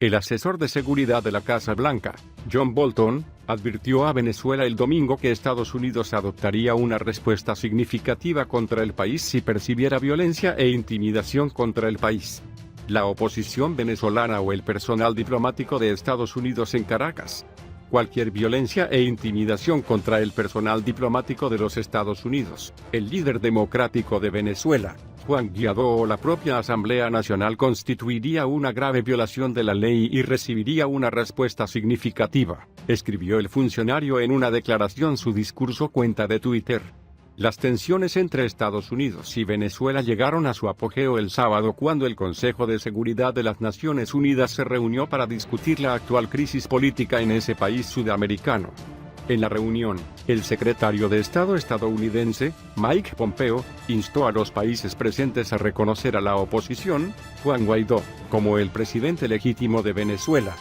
El asesor de seguridad de la Casa Blanca, John Bolton, advirtió a Venezuela el domingo que Estados Unidos adoptaría una respuesta significativa contra el país si percibiera violencia e intimidación contra el país. La oposición venezolana o el personal diplomático de Estados Unidos en Caracas. Cualquier violencia e intimidación contra el personal diplomático de los Estados Unidos, el líder democrático de Venezuela, Juan Guaidó, o la propia Asamblea Nacional constituiría una grave violación de la ley y recibiría una respuesta significativa, escribió el funcionario en una declaración su discurso cuenta de Twitter. Las tensiones entre Estados Unidos y Venezuela llegaron a su apogeo el sábado cuando el Consejo de Seguridad de las Naciones Unidas se reunió para discutir la actual crisis política en ese país sudamericano. En la reunión, el secretario de Estado estadounidense, Mike Pompeo, instó a los países presentes a reconocer a la oposición, Juan Guaidó, como el presidente legítimo de Venezuela.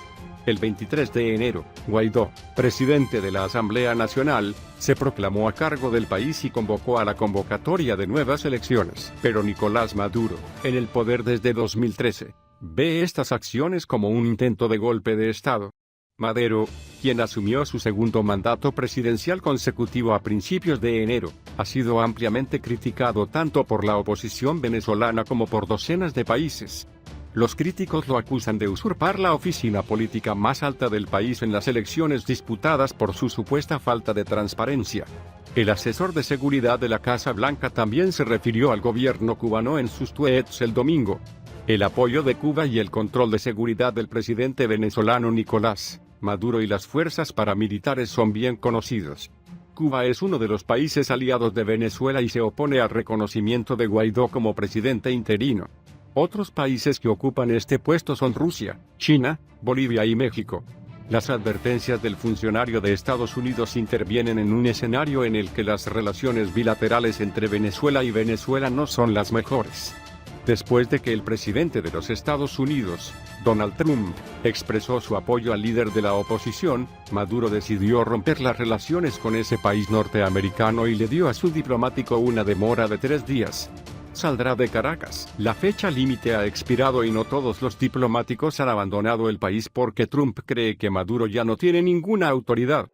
El 23 de enero, Guaidó, presidente de la Asamblea Nacional, se proclamó a cargo del país y convocó a la convocatoria de nuevas elecciones. Pero Nicolás Maduro, en el poder desde 2013, ve estas acciones como un intento de golpe de Estado. Maduro, quien asumió su segundo mandato presidencial consecutivo a principios de enero, ha sido ampliamente criticado tanto por la oposición venezolana como por docenas de países. Los críticos lo acusan de usurpar la oficina política más alta del país en las elecciones disputadas por su supuesta falta de transparencia. El asesor de seguridad de la Casa Blanca también se refirió al gobierno cubano en sus tweets el domingo. El apoyo de Cuba y el control de seguridad del presidente venezolano Nicolás Maduro y las fuerzas paramilitares son bien conocidos. Cuba es uno de los países aliados de Venezuela y se opone al reconocimiento de Guaidó como presidente interino. Otros países que ocupan este puesto son Rusia, China, Bolivia y México. Las advertencias del funcionario de Estados Unidos intervienen en un escenario en el que las relaciones bilaterales entre Venezuela y Venezuela no son las mejores. Después de que el presidente de los Estados Unidos, Donald Trump, expresó su apoyo al líder de la oposición, Maduro decidió romper las relaciones con ese país norteamericano y le dio a su diplomático una demora de 3 días. Saldrá de Caracas. La fecha límite ha expirado y no todos los diplomáticos han abandonado el país porque Trump cree que Maduro ya no tiene ninguna autoridad.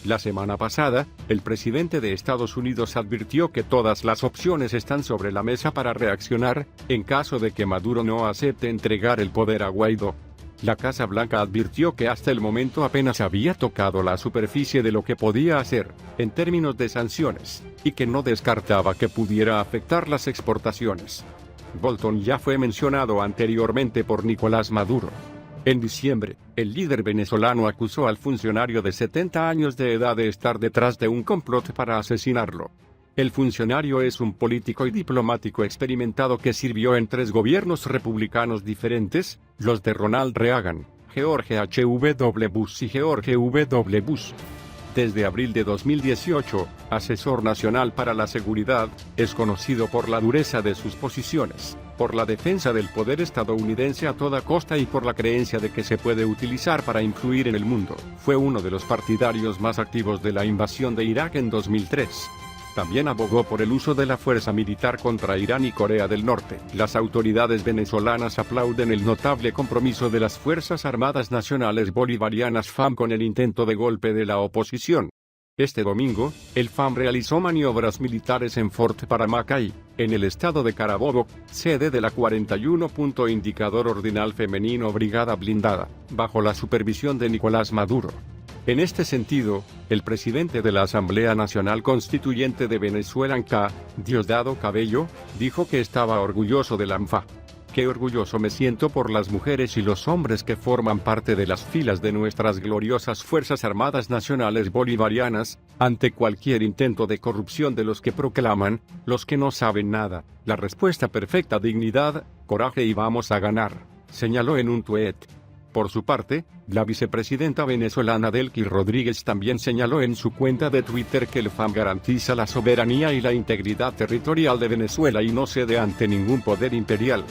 La semana pasada, el presidente de Estados Unidos advirtió que todas las opciones están sobre la mesa para reaccionar, en caso de que Maduro no acepte entregar el poder a Guaidó. La Casa Blanca advirtió que hasta el momento apenas había tocado la superficie de lo que podía hacer, en términos de sanciones, y que no descartaba que pudiera afectar las exportaciones. Bolton ya fue mencionado anteriormente por Nicolás Maduro. En diciembre, el líder venezolano acusó al funcionario de 70 años de edad de estar detrás de un complot para asesinarlo. El funcionario es un político y diplomático experimentado que sirvió en 3 gobiernos republicanos diferentes, los de Ronald Reagan, George H.W. Bush y George W. Bush. Desde abril de 2018, asesor nacional para la seguridad, es conocido por la dureza de sus posiciones, por la defensa del poder estadounidense a toda costa y por la creencia de que se puede utilizar para influir en el mundo. Fue uno de los partidarios más activos de la invasión de Irak en 2003. También abogó por el uso de la fuerza militar contra Irán y Corea del Norte. Las autoridades venezolanas aplauden el notable compromiso de las Fuerzas Armadas Nacionales Bolivarianas FARC con el intento de golpe de la oposición. Este domingo, el FARC realizó maniobras militares en Fort Paramacay, en el estado de Carabobo, sede de la 41. Indicador Ordinal Femenino Brigada Blindada, bajo la supervisión de Nicolás Maduro. En este sentido, el presidente de la Asamblea Nacional Constituyente de Venezuela, Diosdado Cabello, dijo que estaba orgulloso de la ANFA. Qué orgulloso me siento por las mujeres y los hombres que forman parte de las filas de nuestras gloriosas Fuerzas Armadas Nacionales Bolivarianas, ante cualquier intento de corrupción de los que proclaman, los que no saben nada. La respuesta perfecta: dignidad, coraje y vamos a ganar, señaló en un tuit. Por su parte, la vicepresidenta venezolana Delcy Rodríguez también señaló en su cuenta de Twitter que el FARC garantiza la soberanía y la integridad territorial de Venezuela y no cede ante ningún poder imperial.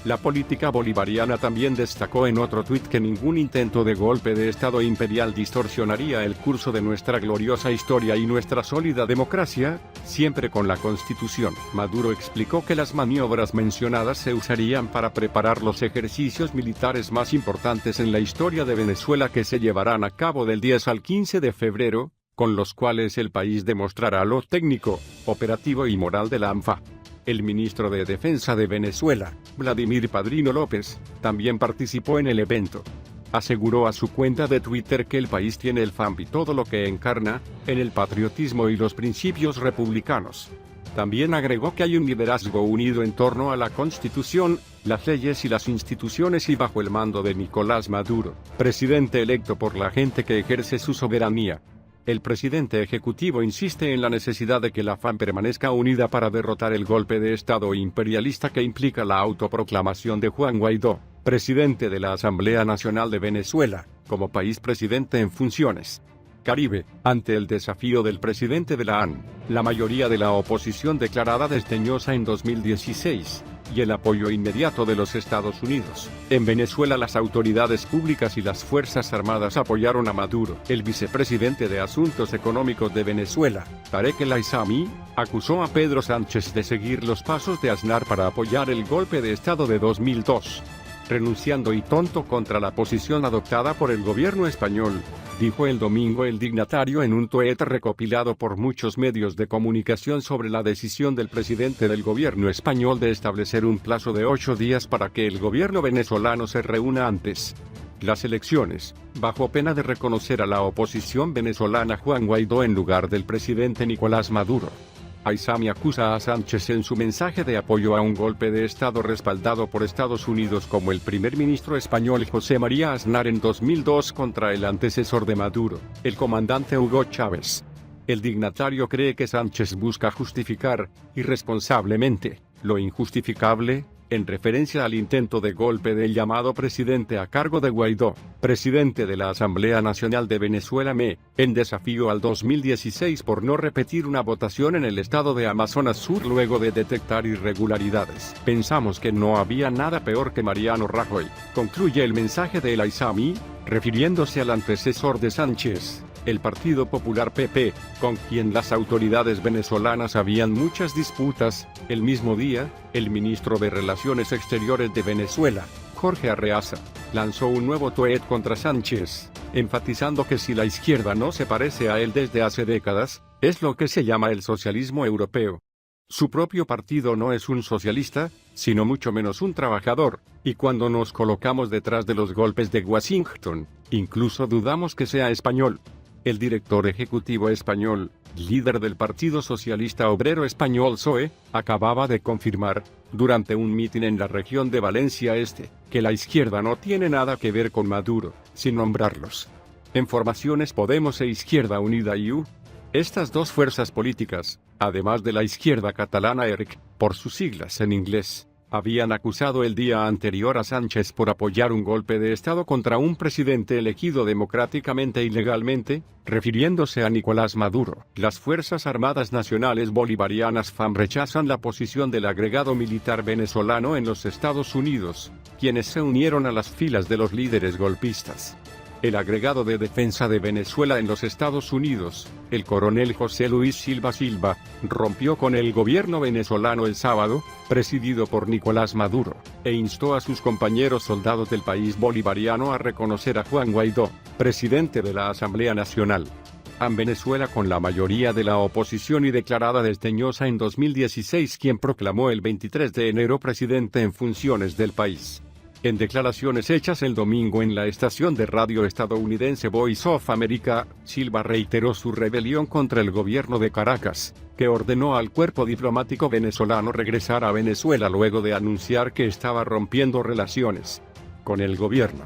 La política bolivariana también destacó en otro tuit que ningún intento de golpe de Estado imperial distorsionaría el curso de nuestra gloriosa historia y nuestra sólida democracia, siempre con la Constitución. Maduro explicó que las maniobras mencionadas se usarían para preparar los ejercicios militares más importantes en la historia de Venezuela que se llevarán a cabo del 10 al 15 de febrero, con los cuales el país demostrará lo técnico, operativo y moral de la ANFA. El ministro de Defensa de Venezuela, Vladimir Padrino López, también participó en el evento. Aseguró a su cuenta de Twitter que el país tiene el FAMP y todo lo que encarna, en el patriotismo y los principios republicanos. También agregó que hay un liderazgo unido en torno a la Constitución, las leyes y las instituciones y bajo el mando de Nicolás Maduro, presidente electo por la gente que ejerce su soberanía. El presidente ejecutivo insiste en la necesidad de que la FARC permanezca unida para derrotar el golpe de Estado imperialista que implica la autoproclamación de Juan Guaidó, presidente de la Asamblea Nacional de Venezuela, como país presidente en funciones. Caribe, ante el desafío del presidente de la AN, la mayoría de la oposición declarada desdeñosa en 2016, y el apoyo inmediato de los Estados Unidos. En Venezuela las autoridades públicas y las Fuerzas Armadas apoyaron a Maduro. El vicepresidente de Asuntos Económicos de Venezuela, Tarek El Aissami, acusó a Pedro Sánchez de seguir los pasos de Aznar para apoyar el golpe de Estado de 2002. Renunciando y tonto contra la posición adoptada por el gobierno español, dijo el domingo el dignatario en un tuit recopilado por muchos medios de comunicación sobre la decisión del presidente del gobierno español de establecer un plazo de 8 días para que el gobierno venezolano se reúna antes las elecciones, bajo pena de reconocer a la oposición venezolana Juan Guaidó en lugar del presidente Nicolás Maduro. Aissami acusa a Sánchez en su mensaje de apoyo a un golpe de Estado respaldado por Estados Unidos como el primer ministro español José María Aznar en 2002 contra el antecesor de Maduro, el comandante Hugo Chávez. El dignatario cree que Sánchez busca justificar, irresponsablemente, lo injustificable, en referencia al intento de golpe del llamado presidente a cargo de Guaidó, presidente de la Asamblea Nacional de Venezuela en desafío al 2016 por no repetir una votación en el estado de Amazonas Sur luego de detectar irregularidades. Pensamos que no había nada peor que Mariano Rajoy, concluye el mensaje de El Aissami, refiriéndose al antecesor de Sánchez, el Partido Popular PP, con quien las autoridades venezolanas habían muchas disputas. El mismo día, el ministro de Relaciones Exteriores de Venezuela, Jorge Arreaza, lanzó un nuevo tuit contra Sánchez, enfatizando que si la izquierda no se parece a él desde hace décadas, es lo que se llama el socialismo europeo. Su propio partido no es un socialista, sino mucho menos un trabajador, y cuando nos colocamos detrás de los golpes de Washington, incluso dudamos que sea español. El director ejecutivo español, líder del Partido Socialista Obrero Español PSOE, acababa de confirmar, durante un mitin en la región de Valencia Este, que la izquierda no tiene nada que ver con Maduro, sin nombrarlos. En formaciones Podemos e Izquierda Unida IU, estas dos fuerzas políticas, además de la izquierda catalana ERC, por sus siglas en inglés, habían acusado el día anterior a Sánchez por apoyar un golpe de Estado contra un presidente elegido democráticamente y legalmente, refiriéndose a Nicolás Maduro. Las Fuerzas Armadas Nacionales Bolivarianas FARC rechazan la posición del agregado militar venezolano en los Estados Unidos, quienes se unieron a las filas de los líderes golpistas. El agregado de defensa de Venezuela en los Estados Unidos, el coronel José Luis Silva Silva, rompió con el gobierno venezolano el sábado, presidido por Nicolás Maduro, e instó a sus compañeros soldados del país bolivariano a reconocer a Juan Guaidó, presidente de la Asamblea Nacional. En Venezuela con la mayoría de la oposición y declarada desdeñosa en 2016 quien proclamó el 23 de enero presidente en funciones del país. En declaraciones hechas el domingo en la estación de radio estadounidense Voice of America, Silva reiteró su rebelión contra el gobierno de Caracas, que ordenó al cuerpo diplomático venezolano regresar a Venezuela luego de anunciar que estaba rompiendo relaciones con el gobierno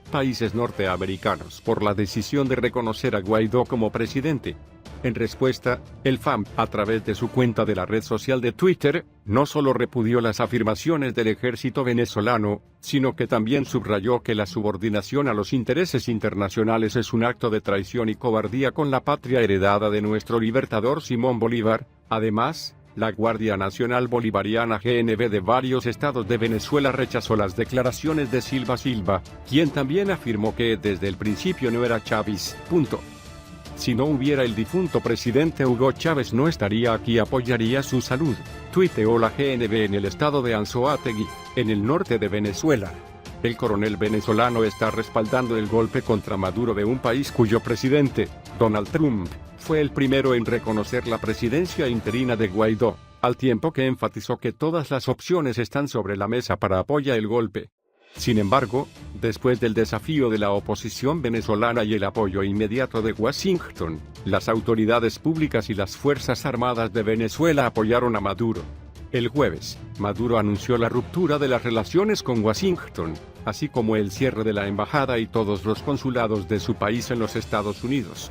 países norteamericanos por la decisión de reconocer a Guaidó como presidente. En respuesta, el FARC, a través de su cuenta de la red social de Twitter, no solo repudió las afirmaciones del ejército venezolano, sino que también subrayó que la subordinación a los intereses internacionales es un acto de traición y cobardía con la patria heredada de nuestro libertador Simón Bolívar. Además, La Guardia Nacional Bolivariana GNB de varios estados de Venezuela rechazó las declaraciones de Silva, quien también afirmó que desde el principio no era Chávez. Si no hubiera el difunto presidente Hugo Chávez no estaría aquí, apoyaría su salud, tuiteó la GNB en el estado de Anzoátegui, en el norte de Venezuela. El coronel venezolano está respaldando el golpe contra Maduro de un país cuyo presidente, Donald Trump, fue el primero en reconocer la presidencia interina de Guaidó, al tiempo que enfatizó que todas las opciones están sobre la mesa para apoyar el golpe. Sin embargo, después del desafío de la oposición venezolana y el apoyo inmediato de Washington, las autoridades públicas y las Fuerzas Armadas de Venezuela apoyaron a Maduro. El jueves, Maduro anunció la ruptura de las relaciones con Washington, así como el cierre de la embajada y todos los consulados de su país en los Estados Unidos.